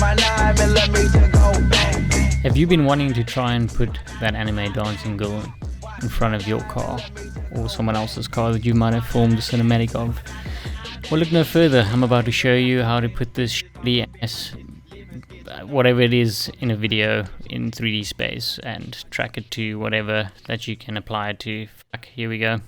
my 9mm go bang bang. Have you been wanting to try and put that anime dancing girl in front of your car or someone else's car that you might have filmed a cinematic of? Well, look no further. I'm about to show you how to put this shitty ass whatever it is in a video in 3D space and track it to whatever that you can apply it to. Fuck, here we go.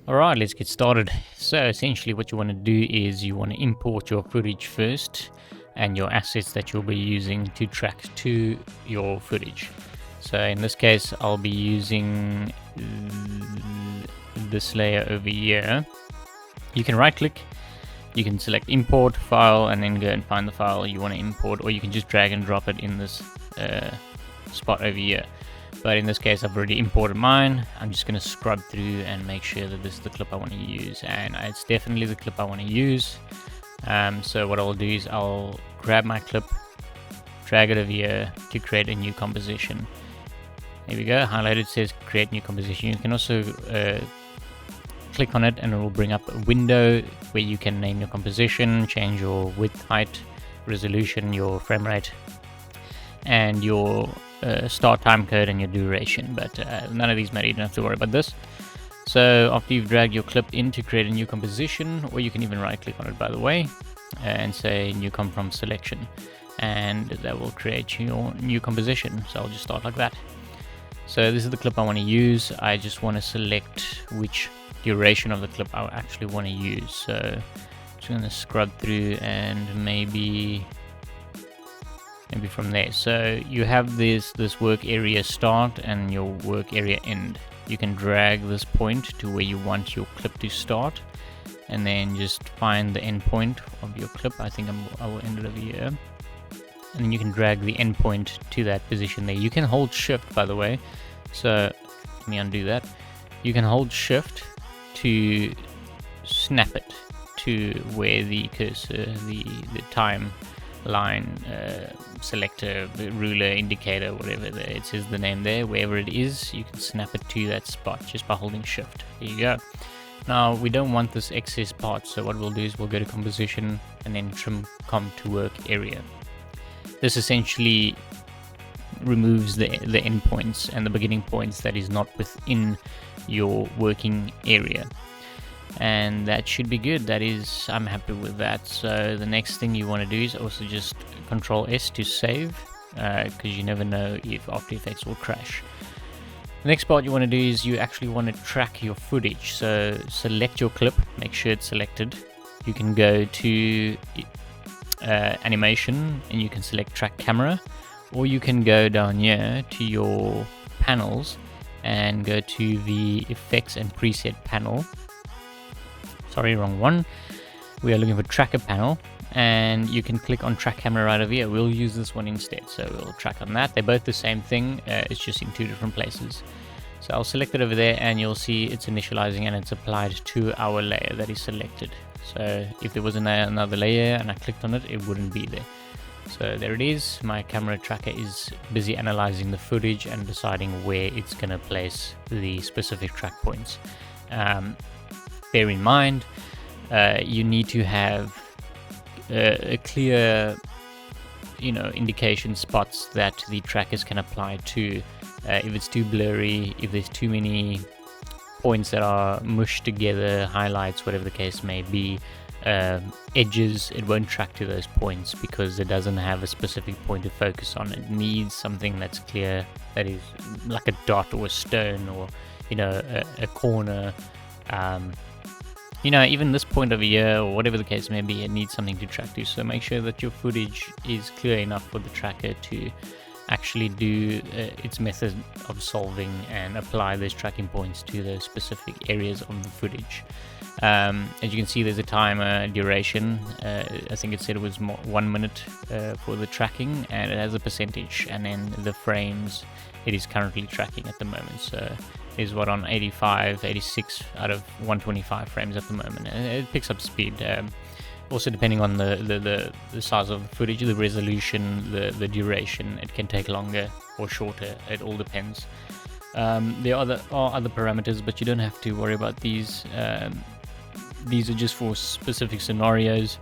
Alright, let's get started. So essentially what you want to do is you want to import your footage first and your assets that you'll be using to track to your footage. So in this case I'll be using this layer over here. You can right click, you can select import file and then go and find the file you want to import, or you can just drag and drop it in this spot over here. But in this case I've already imported mine. I'm just going to scrub through and make sure that this is the clip I want to use, and it's definitely the clip I want to use. So what I'll do is I'll grab my clip, drag it over here to create a new composition. There we go, highlighted, says create new composition. You can also click on it and it will bring up a window where you can name your composition, change your width, height, resolution, your frame rate, and your start time code and your duration. But none of these matter, you don't have to worry about this. So after you've dragged your clip in to create a new composition, or you can even right click on it by the way and say new comp from selection, and that will create your new composition. So I'll just start like that. So this is the clip I want to use. I just want to select which duration of the clip I actually want to use. So I'm just going to scrub through and maybe from there. So you have this work area start and your work area end. You can drag this point to where you want your clip to start, and then just find the end point of your clip. I think I will end it over here, and then you can drag the end point to that position there. You can hold shift, by the way, so let me undo that. You can hold shift to snap it to where the cursor, the time line selector, ruler, indicator, whatever it says the name there, wherever it is, you can snap it to that spot just by holding shift. There you go. Now we don't want this excess part, so what we'll do is we'll go to composition and then trim comp to work area. This essentially removes the endpoints and the beginning points that is not within your working area, and that should be good. That is, I'm happy with that. So the next thing you want to do is also just Control S to save, because you never know if After Effects will crash. The next part you want to do is you actually want to track your footage. So select your clip, make sure it's selected. You can go to animation and you can select track camera, or you can go down here to your panels and go to the effects and preset panel. Sorry, wrong one. We are looking for tracker panel, and you can click on track camera right over here. We'll use this one instead, so we'll track on that. They're both the same thing, it's just in two different places. So I'll select it over there, and you'll see it's initializing and it's applied to our layer that is selected. So if there was another layer and I clicked on it, it wouldn't be there. So there it is. My camera tracker is busy analyzing the footage and deciding where it's going to place the specific track points. Bear in mind, you need to have a clear, indication spots that the trackers can apply to. If it's too blurry, if there's too many points that are mushed together, highlights, whatever the case may be, edges, it won't track to those points because it doesn't have a specific point to focus on. It needs something that's clear, that is like a dot or a stone, or a corner. Even this point over here, or whatever the case may be, it needs something to track to. So make sure that your footage is clear enough for the tracker to actually do its method of solving and apply those tracking points to those specific areas of the footage. As you can see, there's a timer duration. I think it said it was 1 minute for the tracking, and it has a percentage, and then the frames it is currently tracking at the moment. So is what, on 85, 86 out of 125 frames at the moment, and it picks up speed. Also, depending on the size of the footage, the resolution, the duration, it can take longer or shorter. It all depends. There are other parameters, but you don't have to worry about these. These are just for specific scenarios.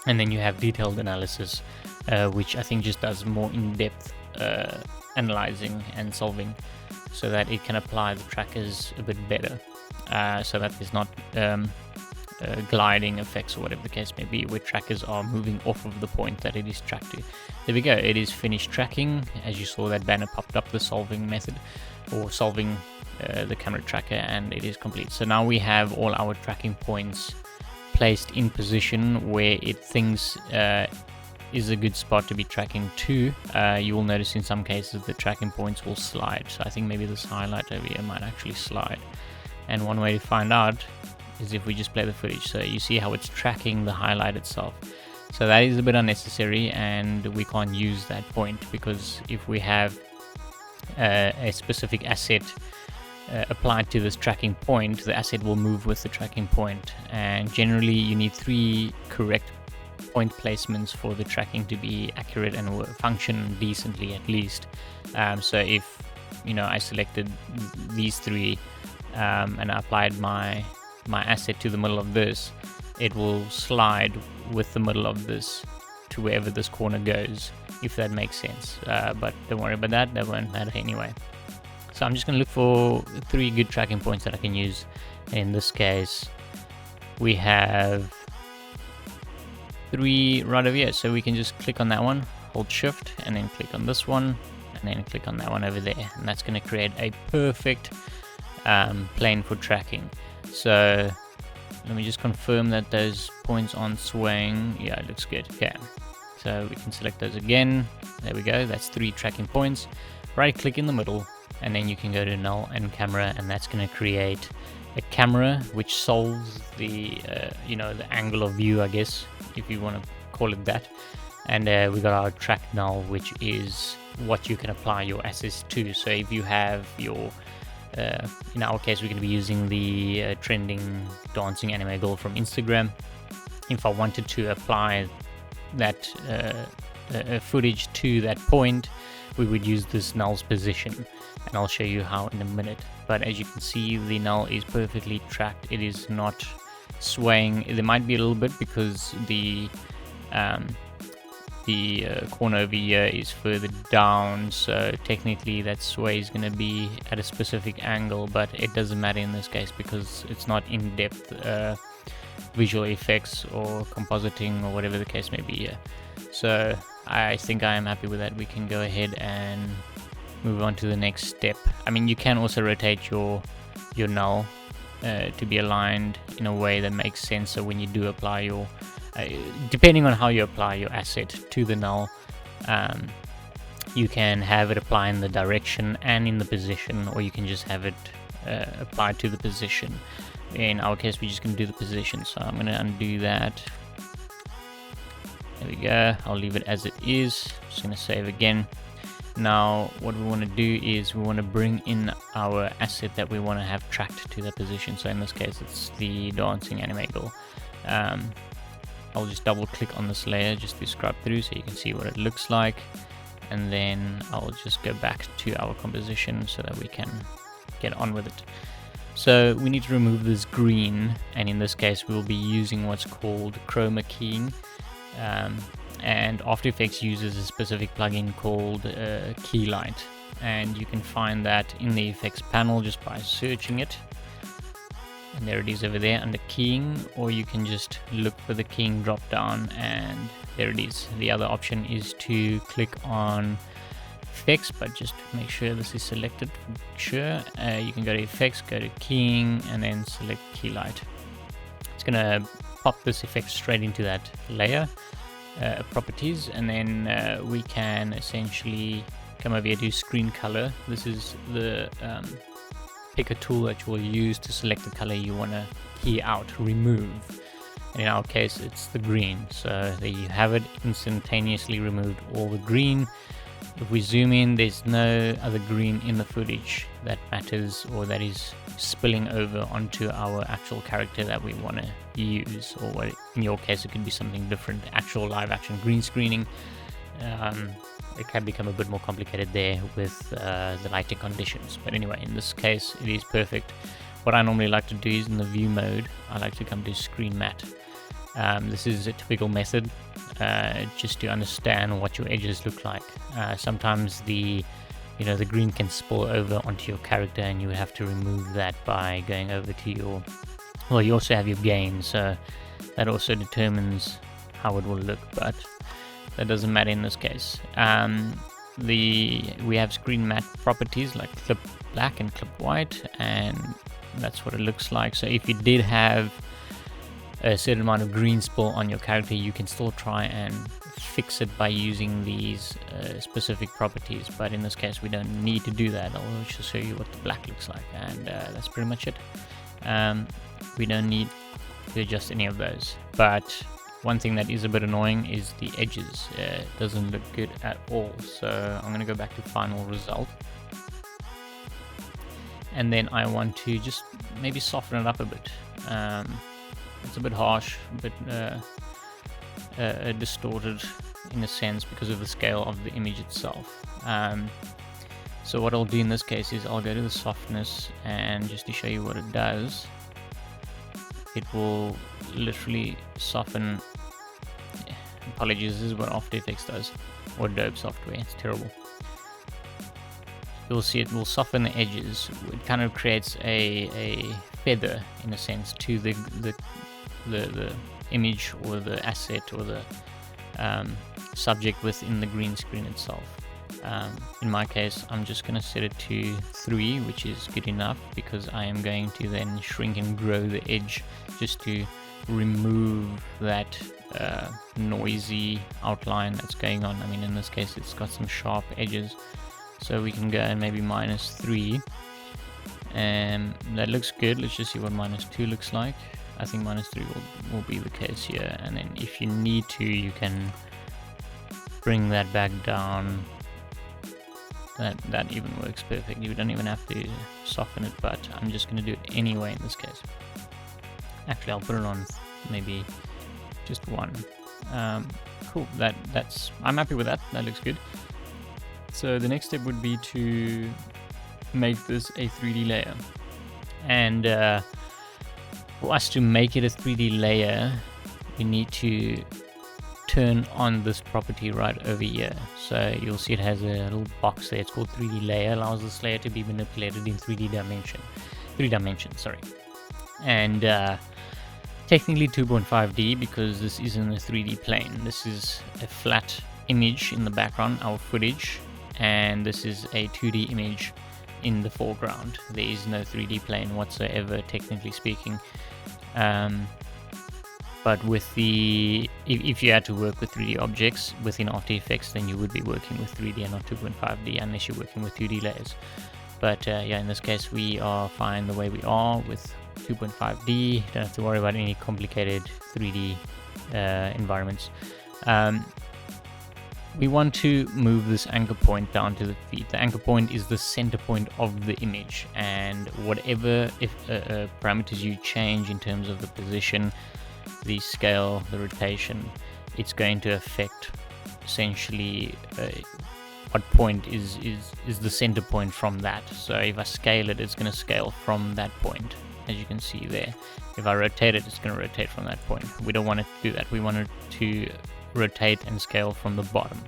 And then you have detailed analysis, which I think just does more in-depth analyzing and solving, so that it can apply the trackers a bit better, so that there's not gliding effects or whatever the case may be, where trackers are moving off of the point that it is tracked to. There we go, it is finished tracking. As you saw, that banner popped up, the solving method, or solving the camera tracker, and it is complete. So now we have all our tracking points placed in position where it thinks is a good spot to be tracking to. You will notice in some cases the tracking points will slide, so I think maybe this highlight over here might actually slide, and one way to find out is if we just play the footage. So you see how it's tracking the highlight itself. So that is a bit unnecessary, and we can't use that point, because if we have a specific asset applied to this tracking point, the asset will move with the tracking point, and generally you need 3 correct point placements for the tracking to be accurate and function decently, at least. So if I selected these 3 and I applied my asset to the middle of this, it will slide with the middle of this to wherever this corner goes, if that makes sense. But don't worry about that won't matter anyway. So I'm just going to look for 3 good tracking points that I can use. In this case, we have 3 right over here, so we can just click on that one, hold shift, and then click on this one, and then click on that one over there, and that's going to create a perfect plane for tracking. So let me just confirm that those points aren't swaying. Yeah, it looks good. Okay, so we can select those again. There we go, that's 3 tracking points. Right click in the middle, and then you can go to null and camera, and that's going to create a camera which solves the the angle of view, I guess, if you want to call it that. And we got our track null, which is what you can apply your assets to. So if you have your in our case, we're going to be using the trending dancing anime girl from Instagram. If I wanted to apply that footage to that point, we would use this null's position, and I'll show you how in a minute. But as you can see, the null is perfectly tracked. It is not swaying. There might be a little bit because the corner over here is further down, so technically that sway is going to be at a specific angle, but it doesn't matter in this case because it's not in-depth visual effects or compositing or whatever the case may be here. So I think I am happy with that. We can go ahead and move on to the next step. I mean, you can also rotate your null to be aligned in a way that makes sense, so when you do apply your depending on how you apply your asset to the null, you can have it apply in the direction and in the position, or you can just have it applied to the position. In our case, we're just going to do the position, so I'm going to undo that. There we go, I'll leave it as it is. Just going to save again. Now what we want to do is we want to bring in our asset that we want to have tracked to that position. So in this case, it's the dancing anime girl. I'll just double click on this layer just to scrub through so you can see what it looks like, and then I'll just go back to our composition so that we can get on with it. So we need to remove this green, and in this case we'll be using what's called CHROMA keying, and After Effects uses a specific plugin called Key Light, and you can find that in the effects panel just by searching it. And there it is over there under keying, or you can just look for the keying drop down, and there it is. The other option is to click on effects, but just make sure this is selected for sure. You can go to effects, go to keying, and then select key light. It's gonna pop this effect straight into that layer properties, and then we can essentially come over here to screen color. This is the pick a tool that you will use to select the color you want to key out, remove. And in our case, it's the green. So there you have it, instantaneously removed all the green. If we zoom in, there's no other green in the footage that matters or that is spilling over onto our actual character that we want to use, or what, in your case, it could be something different, actual live action green screening. It can become a bit more complicated there with the lighting conditions, but anyway, in this case it is perfect. What I normally like to do is in the view mode, I like to come to screen matte, This is a typical method just to understand what your edges look like. Sometimes the green can spill over onto your character, and you have to remove that by going over to your, well, you also have your gain, so that also determines how it will look, but that doesn't matter in this case. We have screen matte properties like clip black and clip white, and that's what it looks like. So if you did have a certain amount of green spill on your character, you can still try and fix it by using these specific properties, but in this case we don't need to do that. I'll just show you what the black looks like, and that's pretty much it. We don't need to adjust any of those, but one thing that is a bit annoying is the edges. It doesn't look good at all, so I'm going to go back to final result, and then I want to just maybe soften it up a bit. It's a bit harsh, a bit distorted in a sense because of the scale of the image itself. So what I'll do in this case is I'll go to the softness, and just to show you what it does, it will literally soften. Apologies, this is what After Effects does, or Adobe software, it's terrible. You'll see it will soften the edges. It kind of creates a feather in a sense to the image or the asset or the subject within the green screen itself. In my case, I'm just going to set it to 3, which is good enough, because I am going to then shrink and grow the edge just to remove that noisy outline that's going on. I mean, in this case it's got some sharp edges, so we can go and maybe -3, and that looks good. Let's just see what -2 looks like. I think -3 will be the case here, and then if you need to, you can bring that back down. That even works perfect. You don't even have to soften it, but I'm just going to do it anyway in this case. Actually, I'll put it on maybe just 1. Cool. I'm happy with that. That looks good. So the next step would be to make this a 3D layer, and for us to make it a 3D layer, we need to turn on this property right over here. So you'll see it has a little box there. It's called 3D layer. Allows this layer to be manipulated in 3 dimensions, sorry. And technically 2.5D, because this isn't a 3D plane. This is a flat image in the background, our footage, and this is a 2D image in the foreground. There is no 3D plane whatsoever, technically speaking. But with if you had to work with 3D objects within After Effects, then you would be working with 3D and not 2.5D, unless you're working with 2D layers. But yeah, in this case we are fine the way we are with 2.5D. Don't have to worry about any complicated 3D environments. We want to move this anchor point down to the feet. The anchor point is the center point of the image, and whatever parameters you change in terms of the position, the scale, the rotation, it's going to affect essentially what point is the center point from that. So if I scale it, it's going to scale from that point, as you can see there. If I rotate it, it's going to rotate from that point. We don't want it to do that. We want it to rotate and scale from the bottom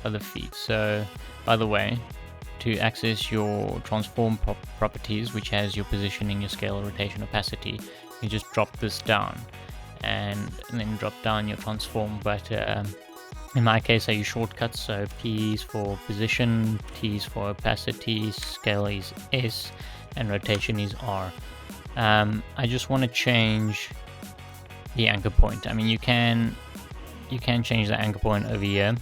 of the feet. So by the way, to access your transform properties, which has your positioning, your scale, rotation, opacity, you just drop this down and then drop down your transform. But in my case I use shortcuts, so P is for position, T is for opacity, scale is S, and rotation is R. I just want to change the anchor point. I mean, you can change the anchor point over here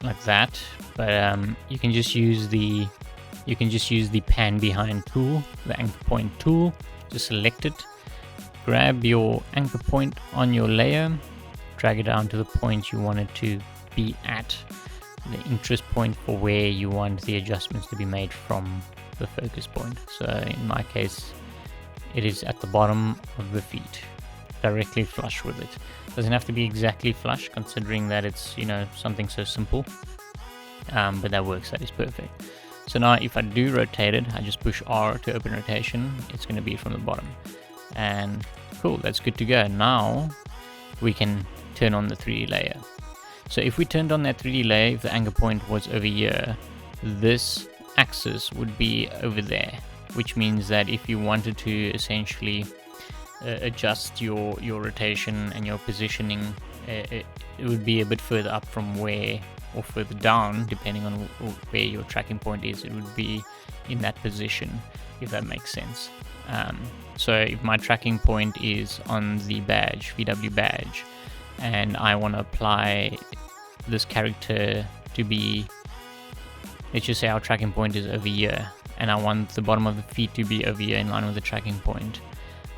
like that, but you can just use the pan behind tool, the anchor point tool. Just select it, grab your anchor point on your layer, drag it down to the point you want it to be at, the interest point for where you want the adjustments to be made from the focus point. So in my case, it is at the bottom of the feet, directly flush with it. Doesn't have to be exactly flush, considering that it's, you know, something so simple, but that works. That is perfect. So now if I do rotate it, I just push R to open rotation. It's going to be from the bottom, and Cool, that's good to go. Now we can turn on the 3D layer. So if we turned on that 3D layer, if the anchor point was over here, this axis would be over there, which means that if you wanted to essentially adjust your rotation and your positioning, it would be a bit further up from where, or further down, depending on where your tracking point is. It would be in that position, if that makes sense. So if my tracking point is on the badge, VW badge, and I want to apply this character to be, let's just say our tracking point is over here, and I want the bottom of the feet to be over here in line with the tracking point,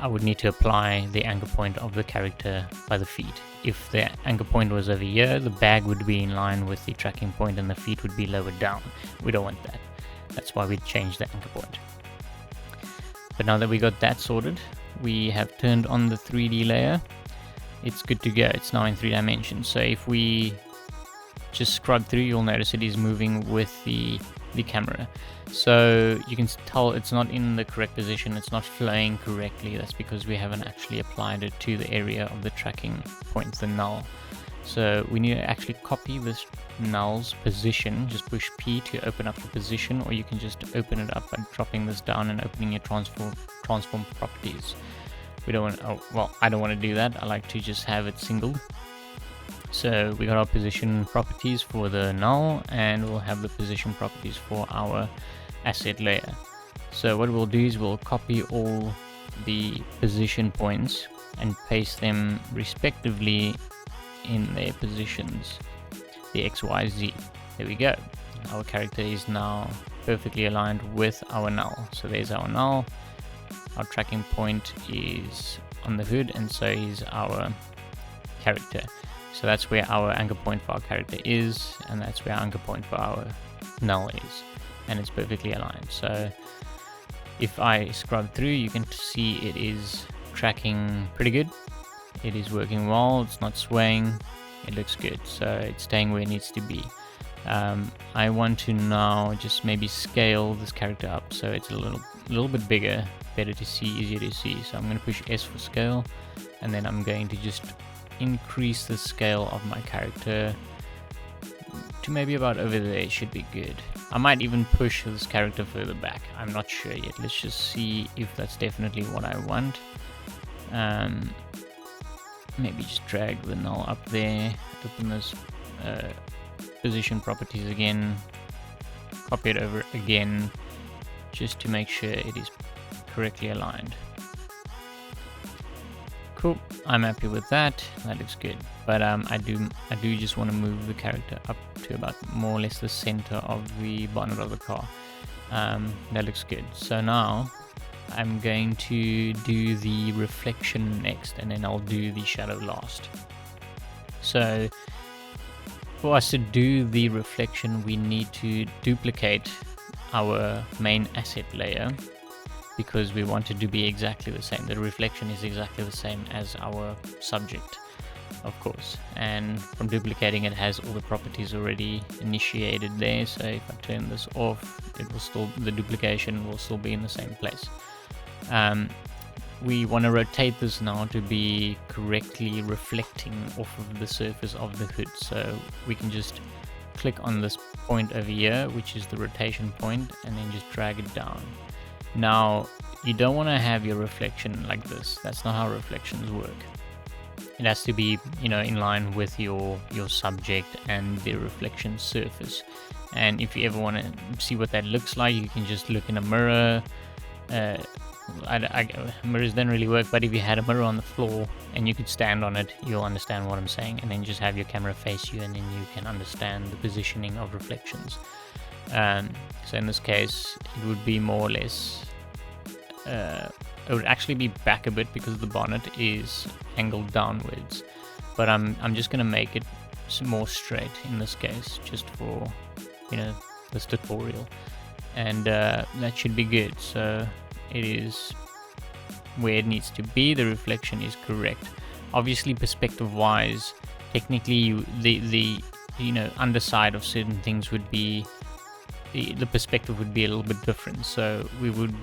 I would need to apply the anchor point of the character by the feet. If the anchor point was over here, the bag would be in line with the tracking point and the feet would be lower down. We don't want that. That's why we changed the anchor point. But now that we got that sorted, we have turned on the 3D layer. It's good to go. It's now in 3 dimensions. So if we just scrub through, you'll notice it is moving with the camera. So you can tell it's not in the correct position, it's not flowing correctly. That's because we haven't actually applied it to the area of the tracking point, the null. So we need to actually copy this null's position. Just push P to open up the position, or you can just open it up by dropping this down and opening your transform properties. We don't want, oh, well, I don't want to do that. I like to just have it singled. So we got our position properties for the null, and we'll have the position properties for our asset layer. So what we'll do is we'll copy all the position points and paste them respectively in their positions, the X, Y, Z. There we go. Our character is now perfectly aligned with our null. So there's our null. Our tracking point is on the hood, and so is our character. So that's where our anchor point for our character is, and that's where our anchor point for our null is, and it's perfectly aligned. So if I scrub through, you can see it is tracking pretty good. It is working well, it's not swaying, it looks good, so it's staying where it needs to be. I want to now just maybe scale this character up so it's a little bit bigger, better to see, easier to see. So I'm going to push S for scale, and then I'm going to just increase the scale of my character to maybe about over there. It should be good. I might even push this character further back, I'm not sure yet. Let's just see if that's definitely what I want. Maybe just drag the null up there, open those position properties again, copy it over again, just to make sure it is correctly aligned. Cool, I'm happy with that. That looks good. But I do just want to move the character up to about more or less the center of the bonnet of the car. That looks good. So now I'm going to do the reflection next, and then I'll do the shadow last. So for us to do the reflection, we need to duplicate our main asset layer, because we want it to be exactly the same. The reflection is exactly the same as our subject, of course, and from duplicating it has all the properties already initiated there. So if I turn this off, it will still, the duplication will still be in the same place. We want to rotate this now to be correctly reflecting off of the surface of the hood. So we can just click on this point over here, which is the rotation point, and then just drag it down. Now, you don't want to have your reflection like this. That's not how reflections work. It has to be, you know, in line with your subject and the reflection surface. And if you ever want to see what that looks like, you can just look in a mirror. Mirrors don't really work, but if you had a mirror on the floor and you could stand on it, you'll understand what I'm saying, and then just have your camera face you, and then you can understand the positioning of reflections. So in this case, it would be more or less, it would actually be back a bit because the bonnet is angled downwards, but I'm just gonna make it more straight in this case, just for, you know, this tutorial, and that should be good. So it is where it needs to be. The reflection is correct. Obviously, perspective wise, technically the you know, underside of certain things would be, the perspective would be a little bit different, so we would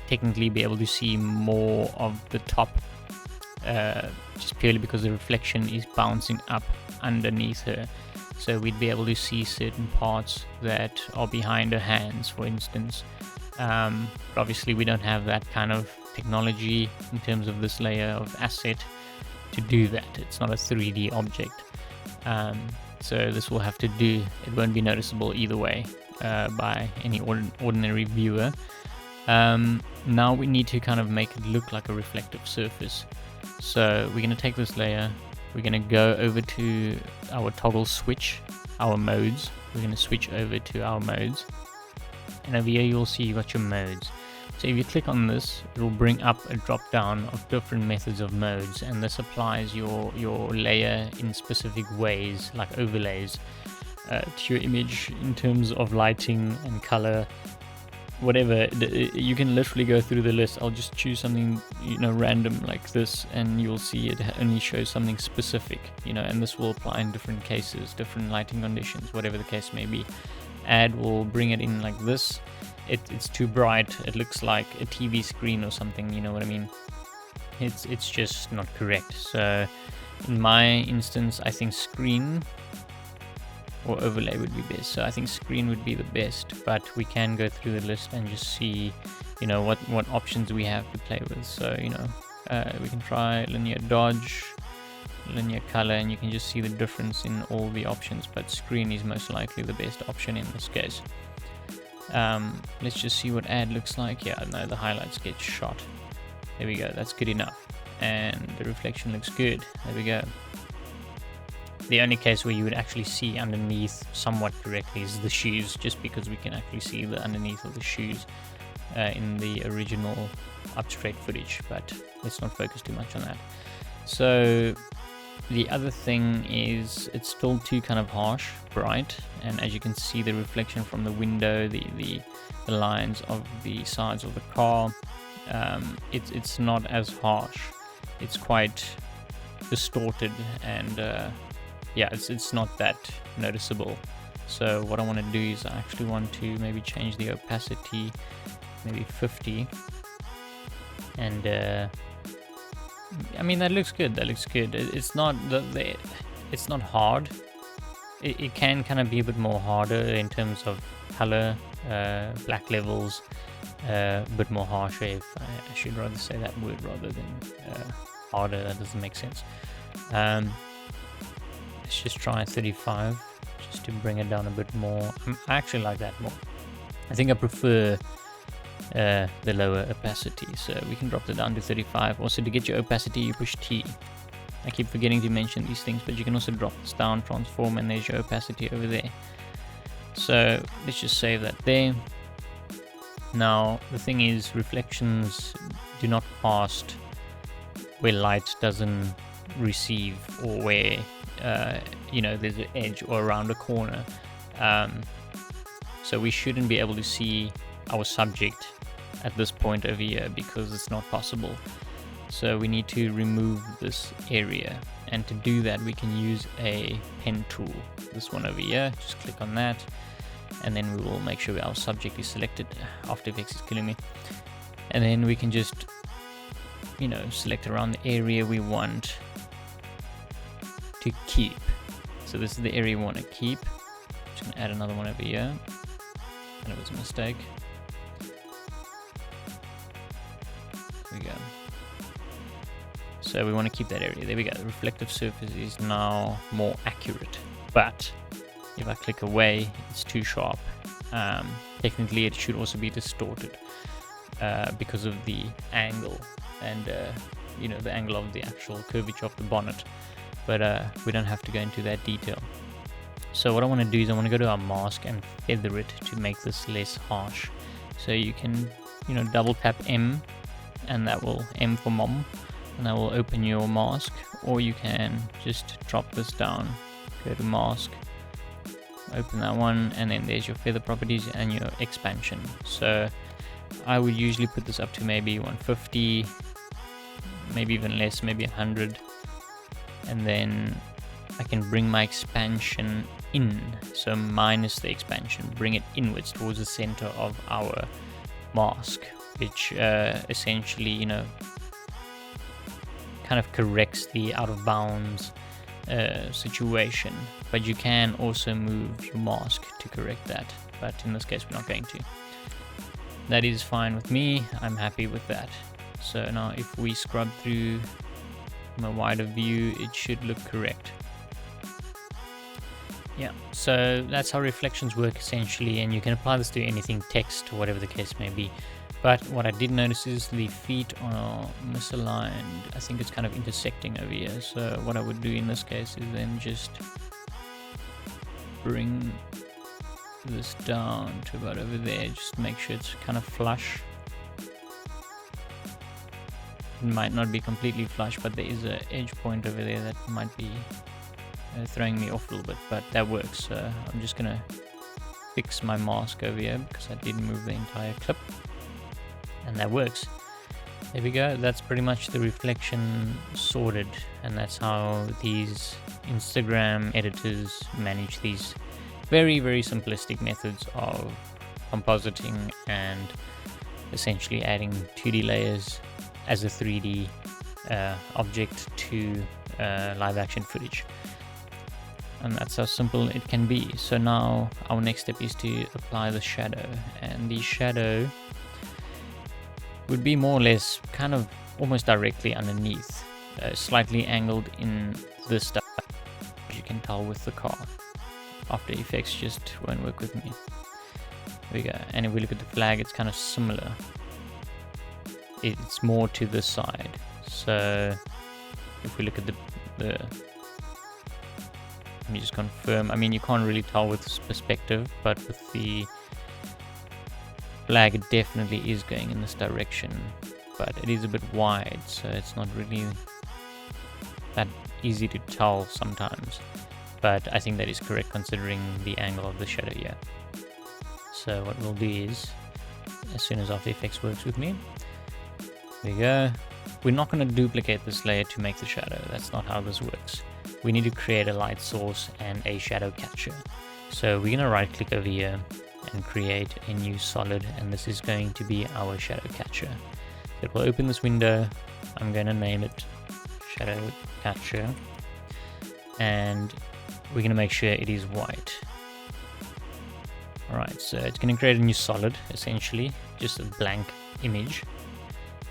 technically be able to see more of the top just purely because the reflection is bouncing up underneath her. So we'd be able to see certain parts that are behind her hands, for instance. But obviously we don't have that kind of technology in terms of this layer of asset to do that. It's not a 3D object. So this will have to do. It won't be noticeable either way by any ordinary viewer. Now we need to kind of make it look like a reflective surface. So we're going to take this layer, we're going to go over to our toggle switch, our modes. We're going to switch over to our modes, and over here you'll see you got your modes. So if you click on this, it will bring up a drop down of different methods of modes, and this applies your layer in specific ways, like overlays, to your image in terms of lighting and color, whatever. You can literally go through the list. I'll just choose something, random like this, and you'll see it only shows something specific, and this will apply in different cases, different lighting conditions, whatever the case may be. Add will bring it in like this. It's too bright, it looks like a TV screen or something, you know what I mean? It's just not correct. So in my instance, I think screen or overlay would be best. So I think screen would be the best, but we can go through the list and just see, what options we have to play with. So, we can try linear dodge, linear color, and you can just see the difference in all the options, but screen is most likely the best option in this case. Let's just see what add looks like. Yeah, no, the highlights get shot. There we go, that's good enough. And the reflection looks good. There we go. The only case where you would actually see underneath somewhat correctly is the shoes, just because we can actually see the underneath of the shoes in the original up straight footage, but let's not focus too much on that. So the other thing is it's still too kind of harsh, bright, and as you can see the reflection from the window, the lines of the sides of the car, it's not as harsh. It's quite distorted, and yeah, it's not that noticeable. So what I want to do is I actually want to maybe change the opacity, maybe 50, and I mean, that looks good. That looks good. It's not it's not hard. It can kind of be a bit more harder in terms of color, black levels, a bit more harsher. If I should rather say that word rather than harder. That doesn't make sense. Let's just try 35, just to bring it down a bit more. I actually like that more. I think I prefer the lower opacity, so we can drop it down to 35. Also, to get your opacity, you push T. I keep forgetting to mention these things, but you can also drop this down, transform, and there's your opacity over there. So let's just save that there. Now the thing is, reflections do not cast where light doesn't receive, or where there's an edge or around a corner. So we shouldn't be able to see our subject at this point over here, because it's not possible. So we need to remove this area, and to do that we can use a pen tool, this one over here. Just click on that, and then we will make sure our subject is selected. After Effects is killing me. And then we can just select around the area we want to keep. So this is the area we want to keep. Just gonna add another one over here, and it was a mistake. There we go. So we want to keep that area. There we go. The reflective surface is now more accurate. But if I click away, it's too sharp. Technically, it should also be distorted because of the angle and the angle of the actual curvature of the bonnet. But we don't have to go into that detail. So what I want to do is I want to go to our mask and feather it to make this less harsh. So you can double tap M, and that will M for mom, and that will open your mask. Or you can just drop this down, go to mask, open that one, and then there's your feather properties and your expansion. So I would usually put this up to maybe 150, maybe even less, maybe 100, and then I can bring my expansion in, so minus the expansion, bring it inwards towards the center of our mask, which essentially kind of corrects the out of bounds situation, but you can also move your mask to correct that, but in this case we're not going to. That is fine with me, I'm happy with that. So now if we scrub through from a wider view, it should look correct. Yeah, so that's how reflections work essentially, and you can apply this to anything, text or whatever the case may be. But what I did notice is the feet are misaligned. I think it's kind of intersecting over here. So what I would do in this case is then just bring this down to about over there. Just make sure it's kind of flush. It might not be completely flush, but there is an edge point over there that might be throwing me off a little bit, but that works. So I'm just gonna fix my mask over here because I did move the entire clip. And that works. There we go. That's pretty much the reflection sorted, and that's how these Instagram editors manage these very simplistic methods of compositing and essentially adding 2D layers as a 3D object to live action footage. And that's how simple it can be. So now our next step is to apply the shadow, and the shadow would be more or less kind of almost directly underneath, slightly angled in this stuff, as you can tell with the car. After Effects just won't work with me. There we go. And if we look at the flag, it's kind of similar. It's more to the side. So if we look at the let me just confirm. I mean, you can't really tell with this perspective, but with the flag, it definitely is going in this direction, but it is a bit wide, so it's not really that easy to tell sometimes, but I think that is correct considering the angle of the shadow here. So what we'll do is, as soon as After Effects works with me, there we go. We're not going to duplicate this layer to make the shadow. That's not how this works. We need to create a light source and a shadow catcher. So we're going to right click over here and create a new solid, and this is going to be our shadow catcher. So it will open this window. I'm going to name it shadow catcher, and we're going to make sure it is white. Alright, so it's going to create a new solid, essentially just a blank image,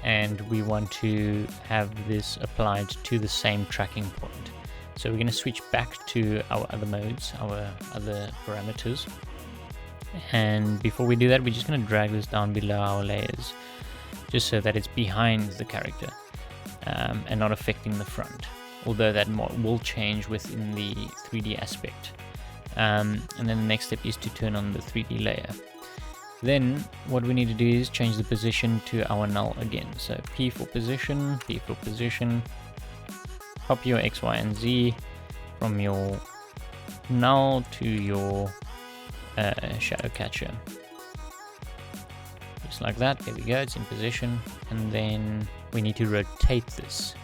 and we want to have this applied to the same tracking point. So we're going to switch back to our other modes, our other parameters. And before we do that, we're just going to drag this down below our layers, just so that it's behind the character and not affecting the front, although that will change within the 3D aspect. And then the next step is to turn on the 3D layer. Then what we need to do is change the position to our null again. So P for position, copy your X, Y, and Z from your null to your shadow catcher, just like that. There we go, it's in position, and then we need to rotate this.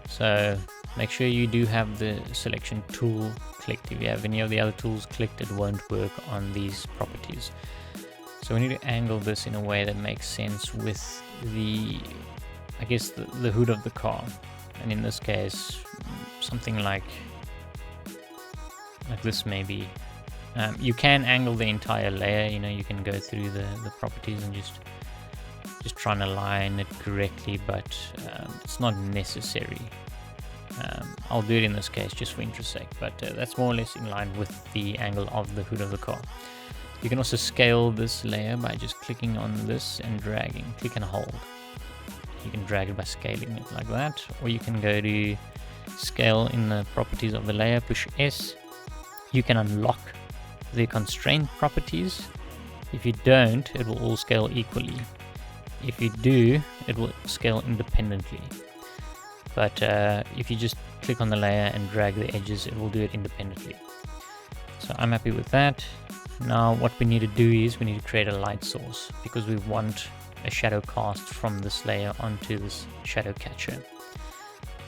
So make sure you do have the selection tool clicked. If you have any of the other tools clicked, it won't work on these properties. So we need to angle this in a way that makes sense with the, I guess, the hood of the car, and in this case something like this maybe. You can angle the entire layer, you know, you can go through the properties and just try and align it correctly, but it's not necessary. I'll do it in this case just for interest's sake, but that's more or less in line with the angle of the hood of the car. You can also scale this layer by just clicking on this and dragging, click and hold. You can drag it by scaling it like that, or you can go to scale in the properties of the layer, push S. You can unlock the constraint properties. If you don't, it will all scale equally. If you do, it will scale independently. But if you just click on the layer and drag the edges, it will do it independently. So I'm happy with that. Now what we need to do is we need to create a light source, because we want a shadow cast from this layer onto this shadow catcher.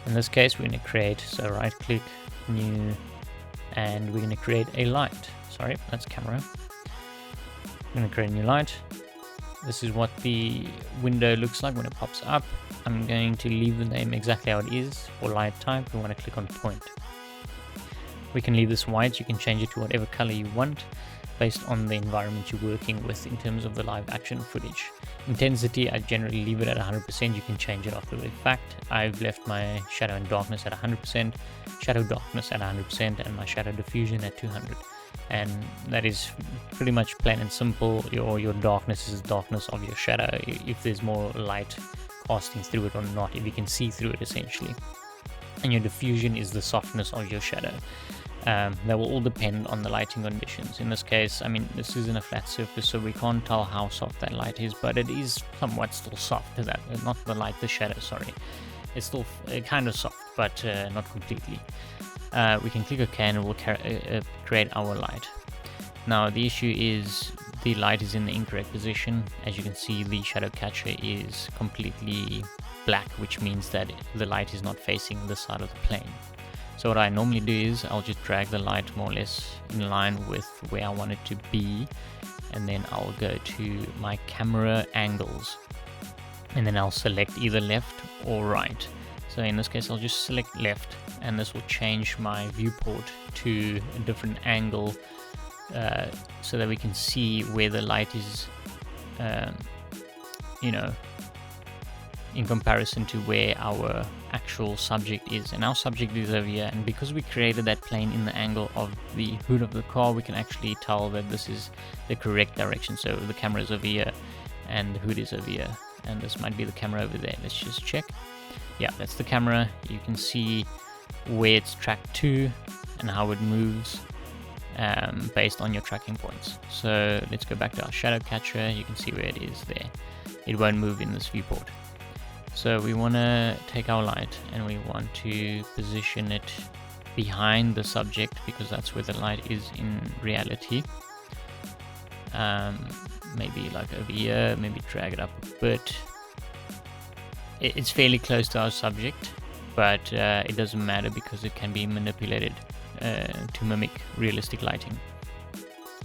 In this case we're going to create, so right click, new, and we're going to create a light. Sorry, that's camera. I'm going to create a new light, this is what the window looks like when it pops up. I'm going to leave the name exactly how it is. For light type, we want to click on point. We can leave this white. You can change it to whatever color you want based on the environment you're working with in terms of the live action footage. Intensity, I generally leave it at 100%. You can change it after the fact. I've left my shadow and darkness at 100%, shadow darkness at 100%, and my shadow diffusion at 200. And that is pretty much plain and simple. Your darkness is the darkness of your shadow, if there's more light casting through it or not, if you can see through it essentially. And your diffusion is the softness of your shadow. That will all depend on the lighting conditions. In this case, I mean, this isn't a flat surface, so we can't tell how soft that light is, but it is somewhat still soft to that. Not the light, the shadow, sorry. It's still kind of soft, but not completely. We can click OK and it will create our light. Now the issue is the light is in the incorrect position. As you can see, the shadow catcher is completely black, which means that the light is not facing the side of the plane. So what I normally do is I'll just drag the light more or less in line with where I want it to be, and then I'll go to my camera angles, and then I'll select either left or right. So in this case, I'll just select left, and this will change my viewport to a different angle so that we can see where the light is, in comparison to where our actual subject is. And our subject is over here, and because we created that plane in the angle of the hood of the car, we can actually tell that this is the correct direction. So the camera is over here and the hood is over here, and this might be the camera over there. Let's just check. Yeah, that's the camera. You can see where it's tracked to and how it moves based on your tracking points. So let's go back to our shadow catcher. You can see where it is there. It won't move in this viewport. So we want to take our light and we want to position it behind the subject, because that's where the light is in reality. Maybe like over here, maybe drag it up a bit. It's fairly close to our subject, but it doesn't matter because it can be manipulated to mimic realistic lighting.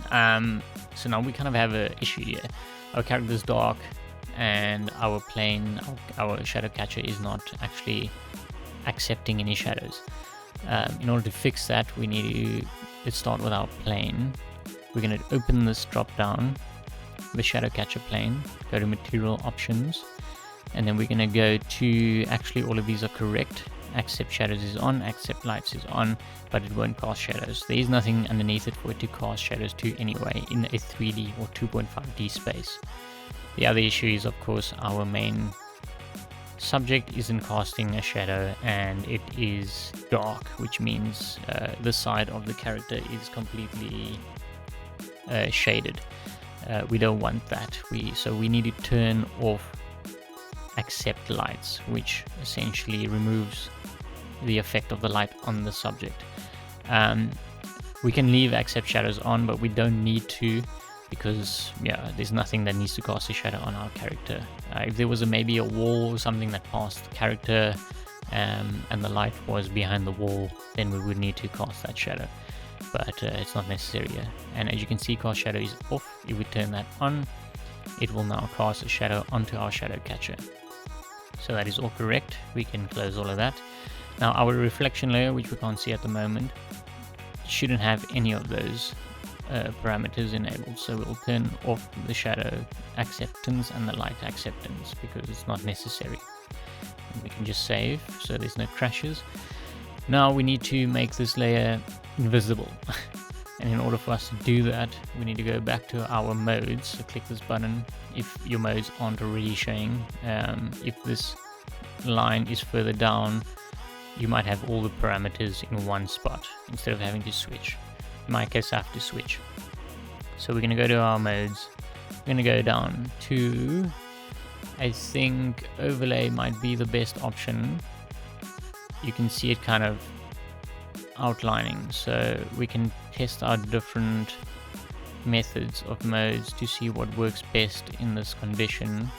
So now we kind of have an issue here. Our character is dark, and our plane, our shadow catcher is not actually accepting any shadows. In order to fix that, we need to start with our plane. We're going to open this drop down, the shadow catcher plane, go to material options, and then we're going to go to, actually all of these are correct. Accept shadows is on, accept lights is on, but it won't cast shadows. There is nothing underneath it for it to cast shadows to anyway in a 3D or 2.5D space. The other issue is, of course, our main subject isn't casting a shadow and it is dark, which means the side of the character is completely shaded. We don't want that. So we need to turn off accept lights, which essentially removes the effect of the light on the subject. We can leave accept shadows on, but we don't need to, because there's nothing that needs to cast a shadow on our character. If there was maybe a wall or something that passed the character and the light was behind the wall, then we would need to cast that shadow, but it's not necessary here. And as you can see, cast shadow is off. If we turn that on, it will now cast a shadow onto our shadow catcher. So that is all correct. We can close all of that. Now our reflection layer, which we can't see at the moment, shouldn't have any of those parameters enabled, so we'll turn off the shadow acceptance and the light acceptance because it's not necessary, and we can just save so there's no crashes. Now we need to make this layer invisible and in order for us to do that, we need to go back to our modes. So click this button if your modes aren't already showing. If this line is further down, you might have all the parameters in one spot instead of having to switch. In my case, I have to switch. So we're going to go to our modes. We're going to go down to, I think overlay might be the best option. You can see it kind of outlining. So we can test out different methods of modes to see what works best in this condition.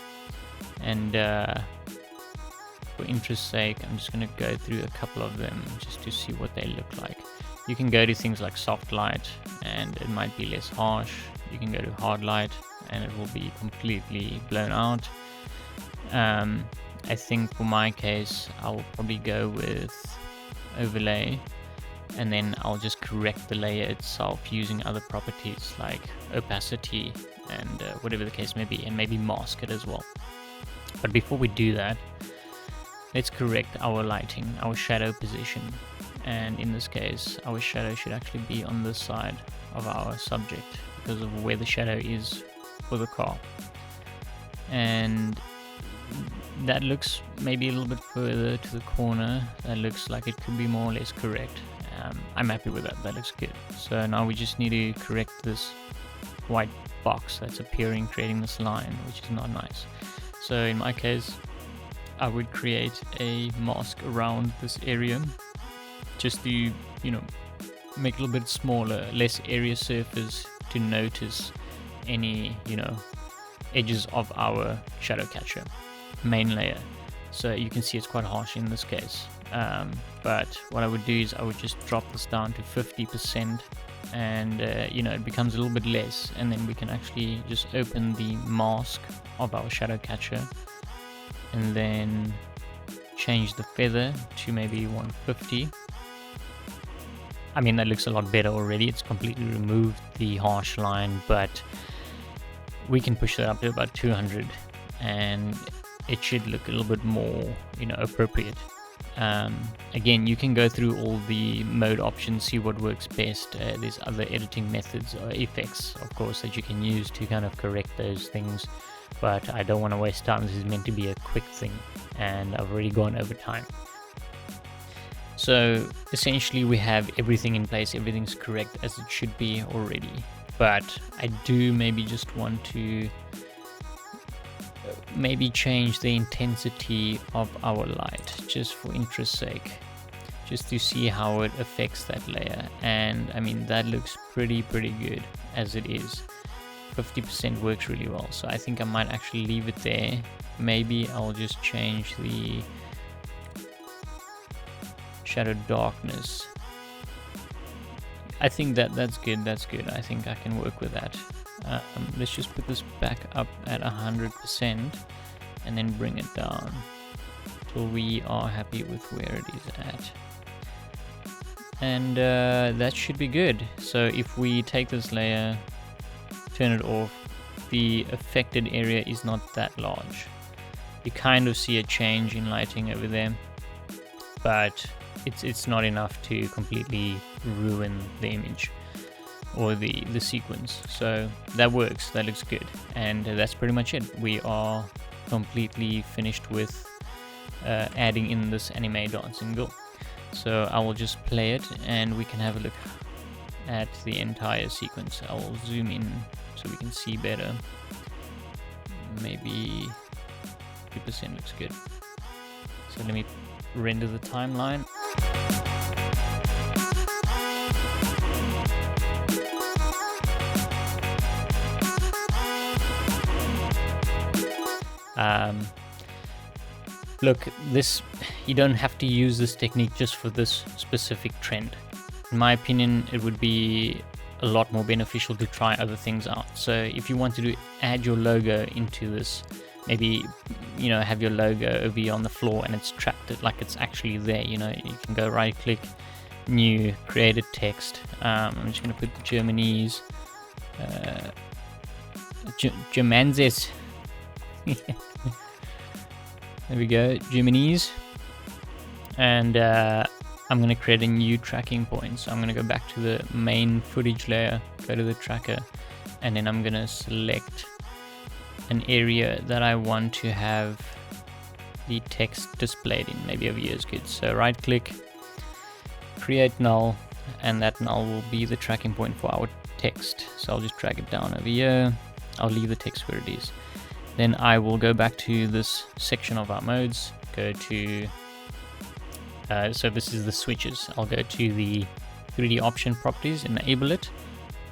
And for interest's sake, I'm just going to go through a couple of them just to see what they look like. You can go to things like soft light and it might be less harsh. You can go to hard light and it will be completely blown out. I think for my case, I'll probably go with overlay, and then I'll just correct the layer itself using other properties like opacity and whatever the case may be, and maybe mask it as well. But before we do that, let's correct our lighting, our shadow position. And in this case, our shadow should actually be on this side of our subject because of where the shadow is for the car. And that looks maybe a little bit further to the corner. That looks like it could be more or less correct. I'm happy with that. That looks good. So now we just need to correct this white box that's appearing, creating this line, which is not nice. So in my case, I would create a mask around this area just to, you know, make it a little bit smaller, less area surface to notice any, you know, edges of our shadow catcher main layer. So you can see it's quite harsh in this case. But what I would do is I would just drop this down to 50%, and you know, it becomes a little bit less, and then we can actually just open the mask of our shadow catcher and then change the feather to maybe 150. I mean, that looks a lot better already. It's completely removed the harsh line, but we can push that up to about 200 and it should look a little bit more, you know, appropriate. Again, you can go through all the mode options, see what works best. There's other editing methods or effects, of course, that you can use to kind of correct those things, but I don't want to waste time. This is meant to be a quick thing, and I've already gone over time. So essentially we have everything in place, everything's correct as it should be already, but I do maybe just want to maybe change the intensity of our light, just for interest's sake, just to see how it affects that layer. And I mean, that looks pretty good as it is. 50% works really well, so I think I might actually leave it there. Maybe I'll just change the shadow darkness. I think that's good. I think I can work with that. Let's just put this back up at 100% and then bring it down till we are happy with where it is at. And that should be good. So if we take this layer, turn it off, the affected area is not that large. You kind of see a change in lighting over there, but it's not enough to completely ruin the image or the sequence. So that works, that looks good, and that's pretty much it. We are completely finished with adding in this anime dancing girl. So I will just play it and we can have a look at the entire sequence. I will zoom in so we can see better. Maybe 2% looks good. So let me render the timeline. Look, this, you don't have to use this technique just for this specific trend. In my opinion, it would be a lot more beneficial to try other things out. So if you wanted to add your logo into this, maybe, you know, have your logo over here on the floor and it's trapped it like it's actually there, you know, you can go right click, new, create a text. I'm just going to put the Germanese, Germaneses. There we go, Germanese. And I'm going to create a new tracking point. So I'm going to go back to the main footage layer, go to the tracker, and then I'm going to select an area that I want to have the text displayed in. Maybe over here is good. So right click, create null, and that null will be the tracking point for our text. So I'll just drag it down over here. I'll leave the text where it is. Then I will go back to this section of our modes, go to, so this is the switches. I'll go to the 3D option properties, enable it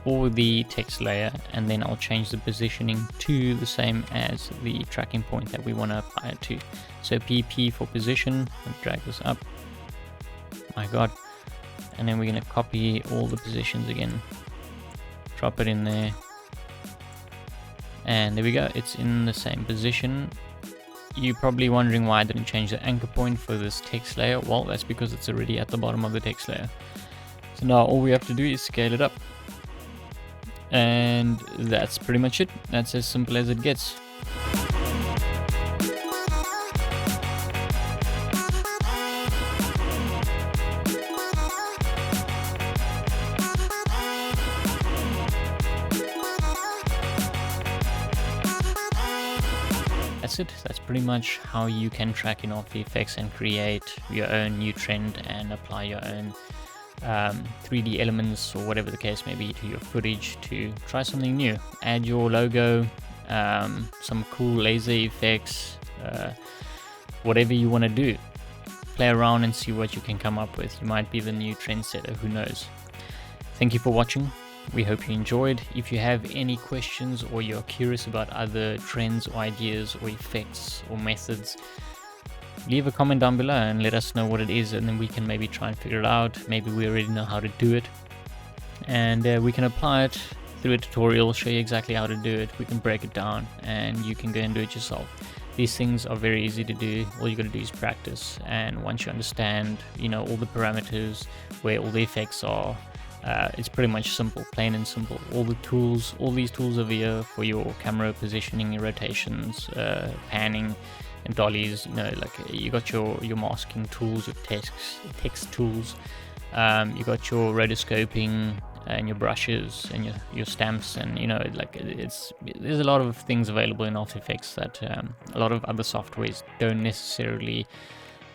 for the text layer, and then I'll change the positioning to the same as the tracking point that we want to apply it to. So PP for position, I'll drag this up, my god, and then we're going to copy all the positions again, drop it in there, And there we go, it's in the same position. You're probably wondering why I didn't change the anchor point for this text layer. Well, that's because it's already at the bottom of the text layer. So now all we have to do is scale it up. And that's pretty much it. That's as simple as it gets. That's it. That's pretty much how you can track in After Effects and create your own new trend and apply your own 3D elements or whatever the case may be to your footage to try something new. Add your logo, some cool laser effects, whatever you want to do. Play around and see what you can come up with. You might be the new trendsetter, who knows. Thank you for watching. We hope you enjoyed. If you have any questions or you're curious about other trends or ideas or effects or methods, leave a comment down below and let us know what it is, and then we can maybe try and figure it out. Maybe we already know how to do it, and we can apply it through a tutorial, show you exactly how to do it. We can break it down and you can go and do it yourself. These things are very easy to do. All you got to do is practice, and once you understand, you know, all the parameters, where all the effects are, it's pretty much simple, plain and simple. All the tools, all these tools over here for your camera positioning, your rotations, panning, and dollies. You know, like you got your masking tools, your text tools. You got your rotoscoping and your brushes and your stamps, and you know, like there's a lot of things available in After Effects that a lot of other softwares don't necessarily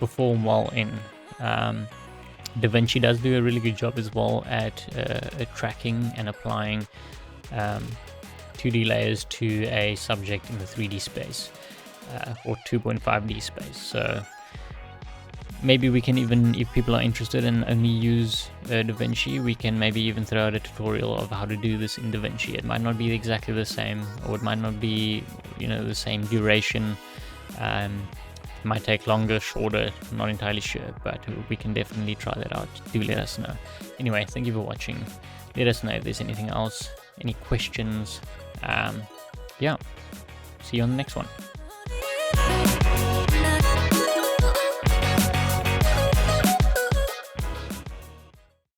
perform well in. DaVinci does do a really good job as well at tracking and applying 2D layers to a subject in the 3D space or 2.5D space. So maybe we can even, if people are interested and only use DaVinci, we can maybe even throw out a tutorial of how to do this in DaVinci. It might not be exactly the same, or it might not be, you know, the same duration. Might take longer, shorter, not entirely sure, but we can definitely try that out. Do let us know. Anyway, thank you for watching. Let us know if there's anything else, any questions. Yeah, see you on the next one.